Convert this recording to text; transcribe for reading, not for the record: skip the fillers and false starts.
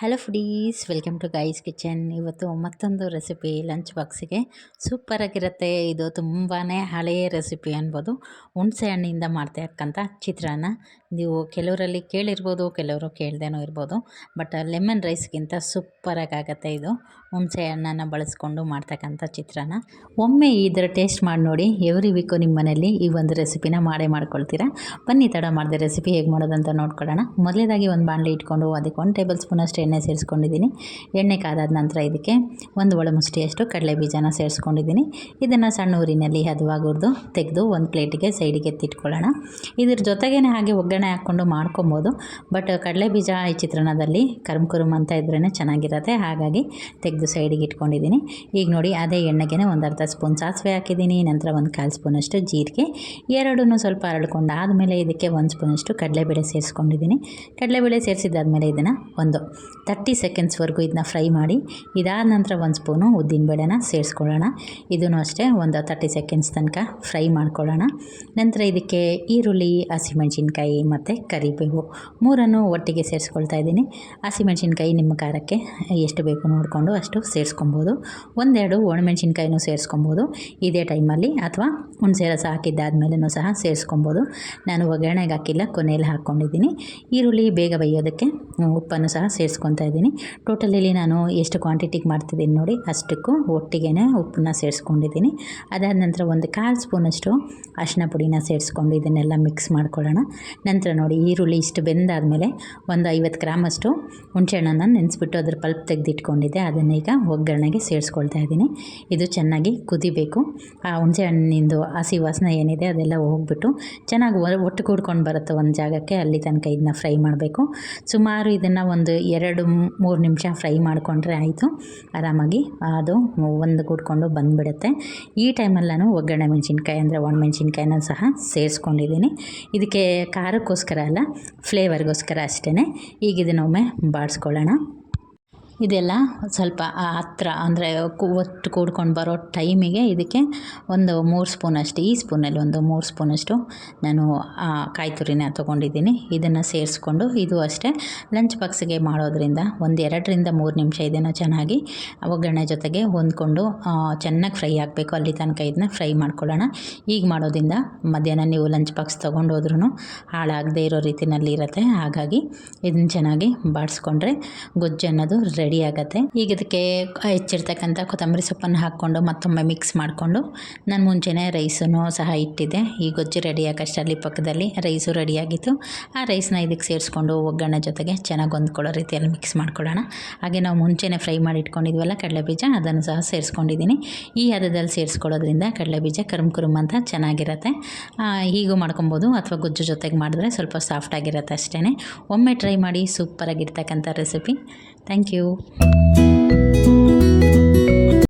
Hello foodies, welcome to guys kitchen. ಇವತ್ತು ಮತ್ತೊಂದು recipe lunch ಬಾಕ್ಸಿಗೆ ಸೂಪರಾಗಿರುತ್ತೆ. ಇದು ತುಂಬಾ ಹಳೆಯ ರೆಸಿಪಿ ಅನ್ಬೋದು. ಹುಣಸೆ ಹಣ್ಣಿಂದ ಮಾಡ್ತಕ್ಕಂಥ ಚಿತ್ರಾನ್ನ. ನೀವು ಕೆಲವರಲ್ಲಿ ಕೇಳಿರ್ಬೋದು, ಕೆಲವರು ಕೇಳ್ದೇನೋ ಇರ್ಬೋದು. ಬಟ್ ಲೆಮನ್ ರೈಸ್ಗಿಂತ ಸೂಪರಾಗತ್ತೆ ಇದು ಹುಣಸೆ ಹಣ್ಣನ್ನು ಬಳಸ್ಕೊಂಡು ಮಾಡ್ತಕ್ಕಂಥ ಚಿತ್ರಾನ್ನ. ಒಮ್ಮೆ ಇದರ ಟೇಸ್ಟ್ ಮಾಡಿ ನೋಡಿ. ಎವ್ರಿ ವೀಕು ನಿಮ್ಮ ಮನೆಯಲ್ಲಿ ಈ ಒಂದು ರೆಸಿಪಿನ ಮಾಡ್ಕೊಳ್ತೀರಾ. ಬನ್ನಿ ತಡ ಮಾಡಿದೆ ರೆಸಿಪಿ ಹೇಗೆ ಮಾಡೋದಂತ ನೋಡ್ಕೊಳ್ಳೋಣ. ಮೊದಲೇದಾಗಿ ಒಂದು ಬಾಣಲೆ ಇಟ್ಕೊಂಡು ಅದಕ್ಕೆ 1 ಟೇಬಲ್ ಸ್ಪೂನ್ ಅಷ್ಟು ಎಣ್ಣೆ ಸೇರಿಸ್ಕೊಂಡಿದ್ದೀನಿ. ಎಣ್ಣೆ ಕಾದಾದ ನಂತರ ಇದಕ್ಕೆ 1 ಒಳಮುಷ್ಟಿಯಷ್ಟು ಕಡಲೆ ಬೀಜನ ಸೇರಿಸ್ಕೊಂಡಿದ್ದೀನಿ. ಇದನ್ನು ಸಣ್ಣ ಊರಿನಲ್ಲಿ ಹದವಾಗಿ ಹುರಿದು ತೆಗೆದು ಒಂದು ಪ್ಲೇಟಿಗೆ ಸೈಡಿಗೆ ಎತ್ತಿಟ್ಕೊಳ್ಳೋಣ. ಇದ್ರ ಜೊತೆಗೇ ಹಾಗೆ ಒಗ್ಗರಣೆ ಹಾಕ್ಕೊಂಡು ಮಾಡ್ಕೊಬೋದು. ಬಟ್ ಕಡಲೆ ಬೀಜ ಈ ಚಿತ್ರಾನ್ನದಲ್ಲಿ ಕರುಮ್ ಅಂತ ಇದ್ರೇ ಚೆನ್ನಾಗಿರುತ್ತೆ. ಹಾಗಾಗಿ ತೆಗೆದು ಸೈಡಿಗೆ ಇಟ್ಕೊಂಡಿದ್ದೀನಿ. ಈಗ ನೋಡಿ, ಅದೇ ಎಣ್ಣೆಗೆ ಒಂದು ಅರ್ಧ ಸ್ಪೂನ್ ಸಾಸಿವೆ ಹಾಕಿದ್ದೀನಿ. ನಂತರ 1/4 ಸ್ಪೂನಷ್ಟು ಜೀರಿಗೆ, ಎರಡನ್ನೂ ಸ್ವಲ್ಪ ಹರಡ್ಕೊಂಡು ಆದಮೇಲೆ ಇದಕ್ಕೆ 1 ಸ್ಪೂನಷ್ಟು ಕಡಲೆಬೇಳೆ ಸೇರಿಸ್ಕೊಂಡಿದ್ದೀನಿ. ಕಡಲೆಬೇಳೆ ಸೇರಿಸಿದ್ದಾದಮೇಲೆ ಇದನ್ನು ಒಂದು 30 ಸೆಕೆಂಡ್ಸ್ವರೆಗೂ ಇದನ್ನ ಫ್ರೈ ಮಾಡಿ, ಇದಾದ ನಂತರ 1 ಸ್ಪೂನು ಉದ್ದಿನಬೇಳೆನ ಸೇರಿಸ್ಕೊಳ್ಳೋಣ. ಇದನ್ನು ಅಷ್ಟೇ ಒಂದು 30 ಸೆಕೆಂಡ್ಸ್ ತನಕ ಫ್ರೈ ಮಾಡ್ಕೊಳ್ಳೋಣ. ನಂತರ ಇದಕ್ಕೆ ಈರುಳ್ಳಿ, ಹಸಿಮೆಣಸಿನ್ಕಾಯಿ ಮತ್ತು ಕರಿಬೇವು ಮೂರನ್ನು ಒಟ್ಟಿಗೆ ಸೇರಿಸ್ಕೊಳ್ತಾ ಇದ್ದೀನಿ. ಹಸಿಮೆಣಸಿನ್ಕಾಯಿ ನಿಮ್ಮ ಖಾರಕ್ಕೆ ಎಷ್ಟು ಬೇಕು ನೋಡಿಕೊಂಡು ಅಷ್ಟು ಸೇರಿಸ್ಕೊಬೋದು. 1-2 ಒಣಮೆಣಸಿನ್ಕಾಯಿನೂ ಸೇರಿಸ್ಕೊಬೋದು ಇದೇ ಟೈಮಲ್ಲಿ, ಅಥವಾ ಹುಣಸೆ ರಸ ಹಾಕಿದ್ದಾದ್ಮೇಲೂ ಸಹ ಸೇರಿಸ್ಕೊಬೋದು. ನಾನು ಒಗ್ಗರಣೆಗೆ ಹಾಕಿಲ್ಲ, ಕೊನೆಯಲ್ಲಿ ಹಾಕ್ಕೊಂಡಿದ್ದೀನಿ. ಈರುಳ್ಳಿ ಬೇಗ ಬೇಯೋದಕ್ಕೆ ಉಪ್ಪನ್ನು ಸಹ ಸೇರಿಸ್ಕೊತಾ ಇದ್ದೀನಿ. ಟೋಟಲಿ ನಾನು ಎಷ್ಟು ಕ್ವಾಂಟಿಟಿಗೆ ಮಾಡ್ತಿದ್ದೀನಿ ನೋಡಿ, ಅಷ್ಟಕ್ಕೂ ಒಟ್ಟಿಗೆ ಉಪ್ಪನ್ನ ಸೇರಿಸ್ಕೊಂಡಿದ್ದೀನಿ. ಅದಾದ ನಂತರ 1/4 ಸ್ಪೂನಷ್ಟು ಅರಿಶಿನ ಪುಡಿನ ಸೇರಿಸ್ಕೊಂಡು ಇದನ್ನೆಲ್ಲ ಮಿಕ್ಸ್ ಮಾಡ್ಕೊಳ್ಳೋಣ. ನಂತರ ನೋಡಿ, ಈರುಳ್ಳಿ ಇಷ್ಟು ಬೆಂದಾದಮೇಲೆ ಒಂದು 50 ಗ್ರಾಮಷ್ಟು ಹುಣಸೆಹಣ್ಣನ್ನು ನೆನೆಸ್ಬಿಟ್ಟು ಅದ್ರ ಪಲ್ಪ್ ತೆಗೆದಿಟ್ಕೊಂಡಿದ್ದೆ. ಅದನ್ನೀಗ ಒಗ್ಗರಣೆಗೆ ಸೇರಿಸ್ಕೊಳ್ತಾ ಇದ್ದೀನಿ. ಇದು ಚೆನ್ನಾಗಿ ಕುದಿಬೇಕು. ಆ ಹುಣಸೆ ಹಣ್ಣಿಂದು ಹಸಿ ವಾಸನೆ ಏನಿದೆ ಅದೆಲ್ಲ ಹೋಗ್ಬಿಟ್ಟು ಚೆನ್ನಾಗಿ ಒಟ್ಟು ಕೂಡ್ಕೊಂಡು ಬರುತ್ತೆ ಒಂದು ಜಾಗಕ್ಕೆ, ಅಲ್ಲಿ ತನಕ ಇದನ್ನ ಫ್ರೈ ಮಾಡಬೇಕು. ಸುಮಾರು ಇದನ್ನು ಒಂದು 2-3 ನಿಮಿಷ ಫ್ರೈ ಮಾಡಿಕೊಂಡ್ರೆ ಆಯಿತು. ಆರಾಮಾಗಿ ಅದು ಒಂದು ಕೂಡ್ಕೊಂಡು ಬಂದುಬಿಡುತ್ತೆ. ಈ ಟೈಮಲ್ಲಿ ನಾನು ಒಗ್ಗರಣೆ ಮೆಣಸಿನ್ಕಾಯಿ ಅಂದರೆ ಒಣಮೆಣಸಿನ್ಕಾಯಿನ ಸಹ ಸೇರಿಸ್ಕೊಂಡಿದ್ದೀನಿ. ಇದಕ್ಕೆ ಖಾರಕ್ಕೋಸ್ಕರ ಅಲ್ಲ, ಫ್ಲೇವರ್ಗೋಸ್ಕರ ಅಷ್ಟೇ. ಈಗ ಇದನ್ನೊಮ್ಮೆ ಬಾಡಿಸ್ಕೊಳ್ಳೋಣ. ಇದೆಲ್ಲ ಸ್ವಲ್ಪ ಹತ್ರ ಅಂದರೆ ಒಟ್ಟು ಕೂಡ್ಕೊಂಡು ಬರೋ ಟೈಮಿಗೆ ಇದಕ್ಕೆ ಒಂದು 3 ಸ್ಪೂನಷ್ಟು, ಈ ಸ್ಪೂನಲ್ಲಿ ಒಂದು 3 ಸ್ಪೂನಷ್ಟು ನಾನು ಕಾಯಿ ತುರಿನ ತೊಗೊಂಡಿದ್ದೀನಿ. ಇದನ್ನು ಸೇರಿಸ್ಕೊಂಡು ಇದು ಅಷ್ಟೇ ಲಂಚ್ ಬಾಕ್ಸಿಗೆ ಮಾಡೋದ್ರಿಂದ ಒಂದು 2-3 ನಿಮಿಷ ಇದನ್ನು ಚೆನ್ನಾಗಿ ಒಗ್ಗರಣೆ ಜೊತೆಗೆ ಹೊಂದ್ಕೊಂಡು ಚೆನ್ನಾಗಿ ಫ್ರೈ ಆಗಬೇಕು. ಅಲ್ಲಿ ತನಕ ಇದನ್ನ ಫ್ರೈ ಮಾಡ್ಕೊಳ್ಳೋಣ. ಈಗ ಮಾಡೋದ್ರಿಂದ ಮಧ್ಯಾಹ್ನ ನೀವು ಲಂಚ್ ಬಾಕ್ಸ್ ತೊಗೊಂಡೋದ್ರೂ ಹಾಳಾಗದೇ ಇರೋ ರೀತಿಯಲ್ಲಿ ಇರುತ್ತೆ. ಹಾಗಾಗಿ ಇದನ್ನು ಚೆನ್ನಾಗಿ ಬಾಡಿಸ್ಕೊಂಡ್ರೆ ಗೊಜ್ಜು ಅನ್ನೋದು ರೆಡಿ ಆಗುತ್ತೆ. ಈಗ ಇದಕ್ಕೆ ಹೆಚ್ಚಿರ್ತಕ್ಕಂಥ ಕೊತ್ತಂಬರಿ ಸೊಪ್ಪನ್ನು ಹಾಕ್ಕೊಂಡು ಮತ್ತೊಮ್ಮೆ ಮಿಕ್ಸ್ ಮಾಡಿಕೊಂಡು ನಾನು ಮುಂಚೆನೇ ರೈಸನ್ನು ಸಹ ಇಟ್ಟಿದ್ದೆ. ಈ ಗೊಜ್ಜು ರೆಡಿ ಆಗೋಷ್ಟರಲ್ಲಿ ಪಕ್ಕದಲ್ಲಿ ರೈಸು ರೆಡಿಯಾಗಿತ್ತು. ಆ ರೈಸ್ನ ಇದಕ್ಕೆ ಸೇರಿಸ್ಕೊಂಡು ಒಗ್ಗರಣೆ ಜೊತೆಗೆ ಚೆನ್ನಾಗಿ ಹೊಂದ್ಕೊಳ್ಳೋ ರೀತಿಯಲ್ಲಿ ಮಿಕ್ಸ್ ಮಾಡ್ಕೊಳ್ಳೋಣ. ಹಾಗೆ ನಾವು ಮುಂಚೆನೇ ಫ್ರೈ ಮಾಡಿ ಇಟ್ಕೊಂಡಿದ್ವಲ್ಲ ಕಡಲೆ ಬೀಜ, ಅದನ್ನು ಸಹ ಸೇರಿಸ್ಕೊಂಡಿದ್ದೀನಿ. ಈ ಹದದಲ್ಲಿ ಸೇರಿಸ್ಕೊಳ್ಳೋದ್ರಿಂದ ಕಡಲೆ ಬೀಜ ಕರುಮ್ ಅಂತ ಚೆನ್ನಾಗಿರುತ್ತೆ. ಹೀಗೂ ಮಾಡ್ಕೊಬೋದು, ಅಥವಾ ಗೊಜ್ಜು ಜೊತೆಗೆ ಮಾಡಿದ್ರೆ ಸ್ವಲ್ಪ ಸಾಫ್ಟಾಗಿರುತ್ತೆ ಅಷ್ಟೇ. ಒಮ್ಮೆ ಟ್ರೈ ಮಾಡಿ, ಸೂಪರಾಗಿರ್ತಕ್ಕಂಥ ರೆಸಿಪಿ. Thank you.